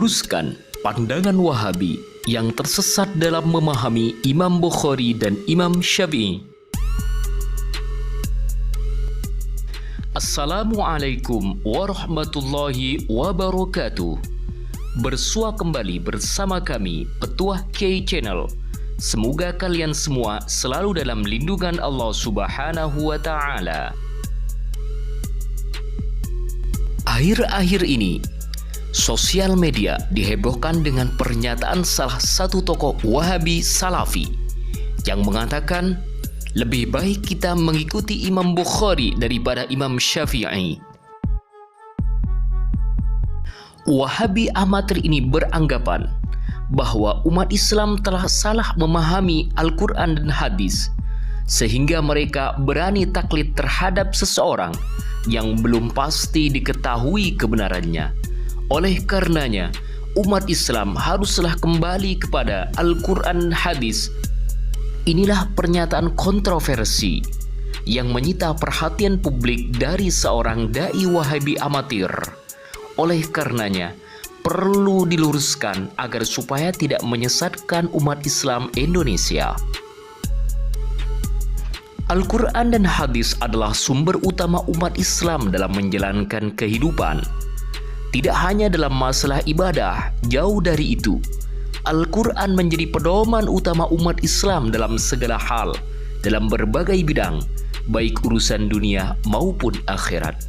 meluruskan pandangan Wahabi yang tersesat dalam memahami Imam Bukhari dan Imam Syafi'i. Assalamualaikum warahmatullahi wabarakatuh. Bersua kembali bersama kami Petuah Kiai Channel. Semoga kalian semua selalu dalam lindungan Allah Subhanahu wa Ta'ala. Akhir-akhir ini, sosial media dihebohkan dengan pernyataan salah satu tokoh Wahabi Salafi yang mengatakan lebih baik kita mengikuti Imam Bukhari daripada Imam Syafi'i. Wahabi amatir ini beranggapan bahwa umat Islam telah salah memahami Al-Quran dan hadis, sehingga mereka berani taklid terhadap seseorang yang belum pasti diketahui kebenarannya. Oleh karenanya, umat Islam haruslah kembali kepada Al-Quran dan hadis. Inilah pernyataan kontroversi yang menyita perhatian publik dari seorang dai Wahabi amatir. Oleh karenanya, perlu diluruskan agar supaya tidak menyesatkan umat Islam Indonesia. Al-Quran dan hadis adalah sumber utama umat Islam dalam menjalankan kehidupan. Tidak hanya dalam masalah ibadah, jauh dari itu. Al-Quran menjadi pedoman utama umat Islam dalam segala hal, dalam berbagai bidang, baik urusan dunia maupun akhirat.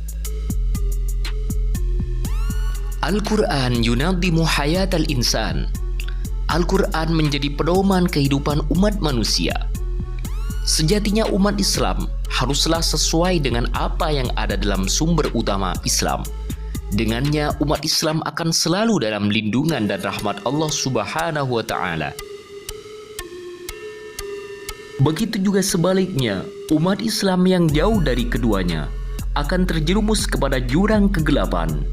Al-Quran yunadhimu hayatal insan. Al-Quran menjadi pedoman kehidupan umat manusia. Sejatinya umat Islam haruslah sesuai dengan apa yang ada dalam sumber utama Islam. Dengannya umat Islam akan selalu dalam lindungan dan rahmat Allah Subhanahu wa Ta'ala. Begitu juga sebaliknya, umat Islam yang jauh dari keduanya akan terjerumus kepada jurang kegelapan.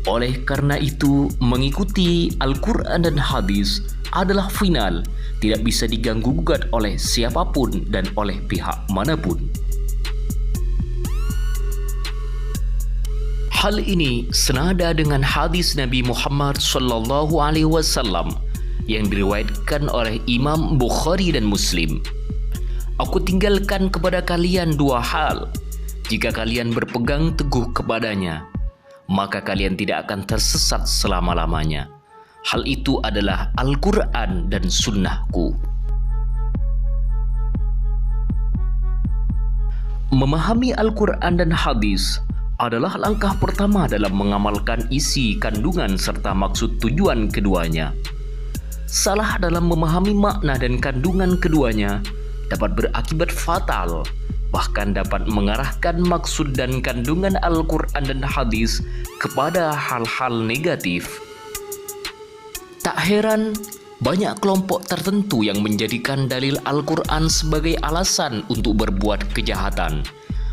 Oleh karena itu, mengikuti Al-Quran dan hadis adalah final, tidak bisa diganggu-gugat oleh siapapun dan oleh pihak manapun. Hal ini senada dengan hadis Nabi Muhammad SAW yang diriwayatkan oleh Imam Bukhari dan Muslim. Aku tinggalkan kepada kalian dua hal. Jika kalian berpegang teguh kepadanya, maka kalian tidak akan tersesat selama-lamanya. Hal itu adalah Al-Quran dan Sunnahku. Memahami Al-Quran dan hadis adalah langkah pertama dalam mengamalkan isi kandungan serta maksud tujuan keduanya. Salah dalam memahami makna dan kandungan keduanya dapat berakibat fatal, bahkan dapat mengarahkan maksud dan kandungan Al-Quran dan hadis kepada hal-hal negatif. Tak heran, banyak kelompok tertentu yang menjadikan dalil Al-Quran sebagai alasan untuk berbuat kejahatan,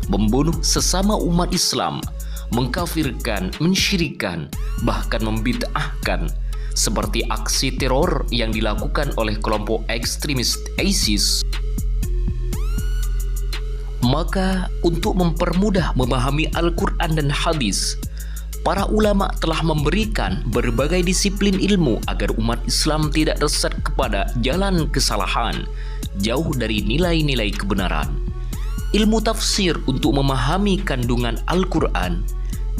membunuh sesama umat Islam, mengkafirkan, mensyirikkan, bahkan membid'ahkan, seperti aksi teror yang dilakukan oleh kelompok ekstremis ISIS. Maka untuk mempermudah memahami Al-Quran dan hadis, para ulama telah memberikan berbagai disiplin ilmu agar umat Islam tidak tersesat kepada jalan kesalahan, jauh dari nilai-nilai kebenaran. Ilmu tafsir untuk memahami kandungan Al-Quran,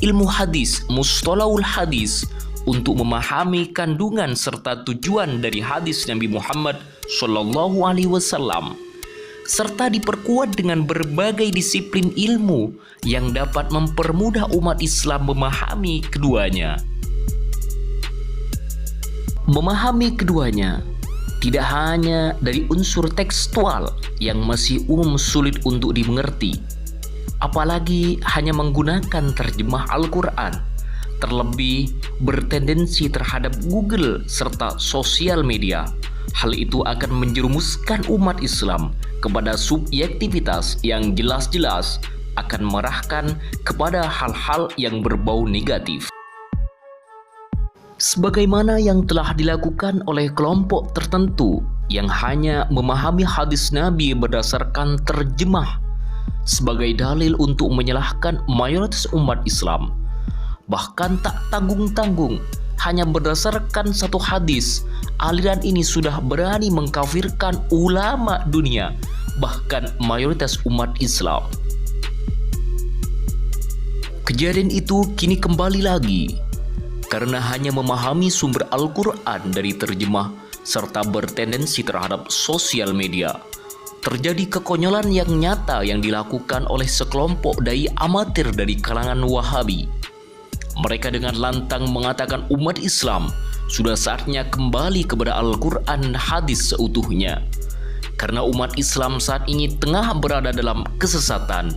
ilmu hadis, mustalahul hadis untuk memahami kandungan serta tujuan dari hadis Nabi Muhammad SAW, serta diperkuat dengan berbagai disiplin ilmu yang dapat mempermudah umat Islam memahami keduanya. Memahami keduanya tidak hanya dari unsur tekstual yang masih umum sulit untuk dimengerti, apalagi hanya menggunakan terjemah Al-Quran, terlebih bertendensi terhadap Google serta sosial media. Hal itu akan menjerumuskan umat Islam kepada subjektivitas yang jelas-jelas akan mengarahkan kepada hal-hal yang berbau negatif. Sebagaimana yang telah dilakukan oleh kelompok tertentu yang hanya memahami hadis Nabi berdasarkan terjemah sebagai dalil untuk menyalahkan mayoritas umat Islam, bahkan tak tanggung-tanggung hanya berdasarkan satu hadis, aliran ini sudah berani mengkafirkan ulama dunia, bahkan mayoritas umat Islam. Kejadian itu kini kembali lagi, karena hanya memahami sumber Al-Quran dari terjemah serta bertendensi terhadap sosial media. Terjadi kekonyolan yang nyata yang dilakukan oleh sekelompok dai amatir dari kalangan Wahabi. Mereka dengan lantang mengatakan umat Islam sudah saatnya kembali kepada Al-Quran dan hadis seutuhnya. Karena umat Islam saat ini tengah berada dalam kesesatan,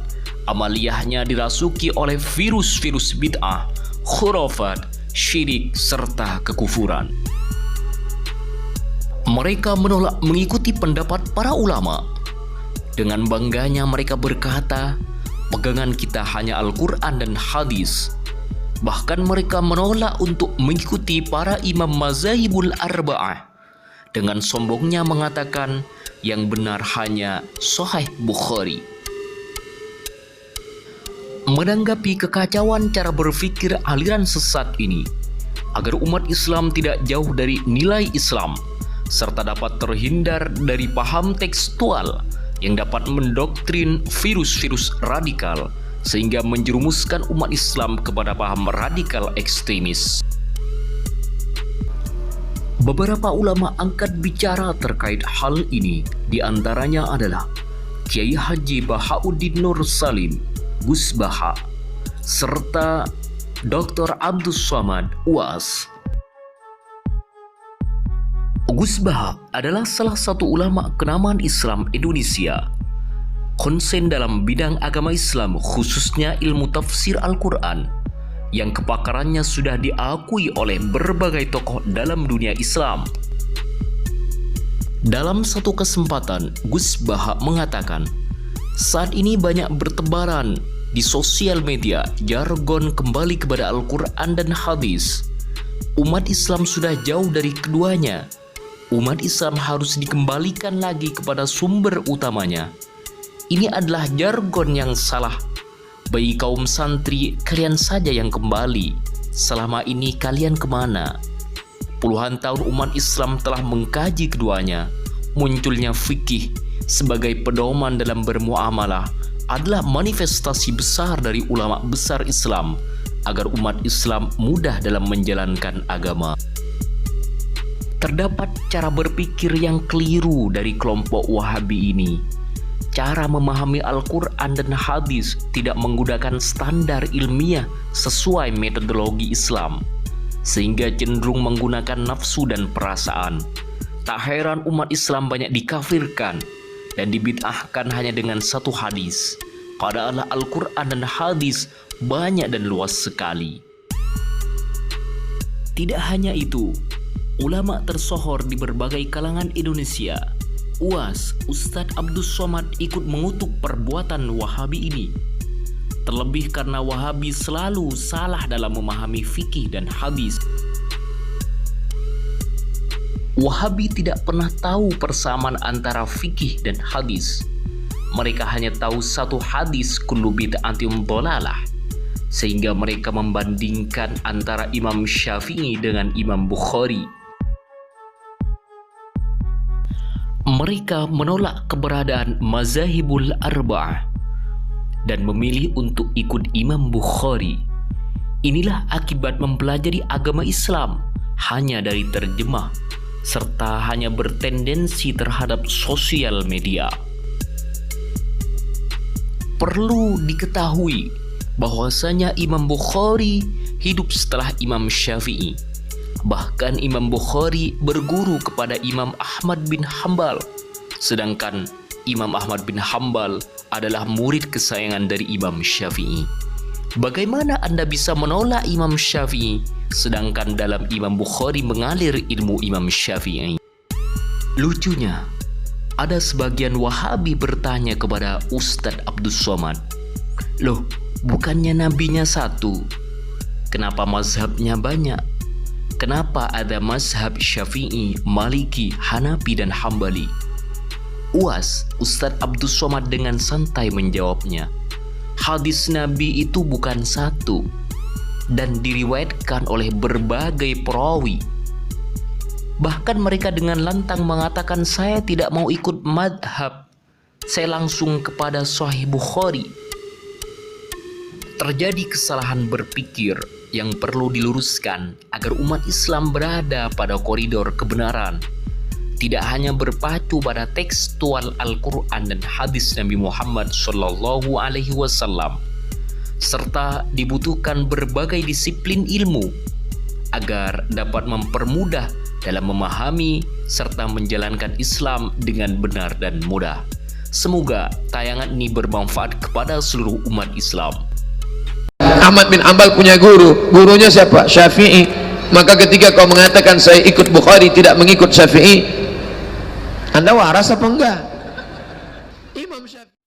amaliyahnya dirasuki oleh virus-virus bid'ah, khurafat, syirik, serta kekufuran. Mereka menolak mengikuti pendapat para ulama. Dengan bangganya mereka berkata, pegangan kita hanya Al-Quran dan hadis. Bahkan mereka menolak untuk mengikuti para imam mazahibul arba'ah. Dengan sombongnya mengatakan yang benar hanya Sahih Bukhari. Menanggapi kekacauan cara berpikir aliran sesat ini, agar umat Islam tidak jauh dari nilai Islam, serta dapat terhindar dari paham tekstual yang dapat mendoktrin virus-virus radikal sehingga menjerumuskan umat Islam kepada paham radikal ekstremis. Beberapa ulama angkat bicara terkait hal ini, di antaranya adalah Kiai Haji Bahauddin Nur Salim, Gus Baha, serta Dr. Abdus Somad UAS. Gus Baha adalah salah satu ulama kenamaan Islam Indonesia. Konsen dalam bidang agama Islam, khususnya ilmu tafsir Al-Quran, yang kepakarannya sudah diakui oleh berbagai tokoh dalam dunia Islam. Dalam satu kesempatan, Gus Baha mengatakan, saat ini banyak bertebaran di sosial media jargon kembali kepada Al-Quran dan hadis. Umat Islam sudah jauh dari keduanya. Umat Islam harus dikembalikan lagi kepada sumber utamanya. Ini adalah jargon yang salah. Bagi kaum santri, kalian saja yang kembali. Selama ini kalian kemana? Puluhan tahun umat Islam telah mengkaji keduanya. Munculnya fikih sebagai pedoman dalam bermuamalah adalah manifestasi besar dari ulama besar Islam agar umat Islam mudah dalam menjalankan agama. Terdapat cara berpikir yang keliru dari kelompok Wahabi ini. Cara memahami Al-Quran dan hadis tidak menggunakan standar ilmiah sesuai metodologi Islam, sehingga cenderung menggunakan nafsu dan perasaan. Tak heran umat Islam banyak dikafirkan dan dibid'ahkan hanya dengan satu hadis, padahal Al-Quran dan hadis banyak dan luas sekali. Tidak hanya itu, ulama tersohor di berbagai kalangan Indonesia, UAS, Ustadz Abdus Somad, ikut mengutuk perbuatan Wahabi ini. Terlebih karena Wahabi selalu salah dalam memahami fikih dan hadis. Wahabi tidak pernah tahu persamaan antara fikih dan hadis. Mereka hanya tahu satu hadis, kullu bid'atin dhalalah, sehingga mereka membandingkan antara Imam Syafi'i dengan Imam Bukhari. Mereka menolak keberadaan mazahibul arba'ah dan memilih untuk ikut Imam Bukhari. Inilah akibat mempelajari agama Islam hanya dari terjemah, serta hanya bertendensi terhadap sosial media. Perlu diketahui bahwasanya Imam Bukhari hidup setelah Imam Syafi'i. Bahkan Imam Bukhari berguru kepada Imam Ahmad bin Hambal, sedangkan Imam Ahmad bin Hambal adalah murid kesayangan dari Imam Syafi'i. Bagaimana Anda bisa menolak Imam Syafi'i, sedangkan dalam Imam Bukhari mengalir ilmu Imam Syafi'i? Lucunya, ada sebagian Wahabi bertanya kepada Ustadz Abdus Somad, "Loh, bukannya nabinya satu? Kenapa mazhabnya banyak? Kenapa ada mazhab Syafi'i, Maliki, Hanafi, dan Hambali?" UAS, Ustadz Abdus Somad dengan santai menjawabnya, "Hadis Nabi itu bukan satu. dan diriwayatkan oleh berbagai perawi. Bahkan mereka dengan lantang mengatakan, saya tidak mau ikut madhab, saya langsung kepada Sahih Bukhari. Terjadi kesalahan berpikir yang perlu diluruskan agar umat Islam berada pada koridor kebenaran, tidak hanya berpacu pada tekstual Al-Quran dan hadis Nabi Muhammad SAW, serta dibutuhkan berbagai disiplin ilmu agar dapat mempermudah dalam memahami serta menjalankan Islam dengan benar dan mudah. Semoga tayangan ini bermanfaat kepada seluruh umat Islam. Ahmad bin Ambal punya guru, gurunya siapa? Syafi'i. Maka ketika kau mengatakan saya ikut Bukhari, tidak mengikut Syafi'i, Anda waras apa enggak? Imam Syafi'i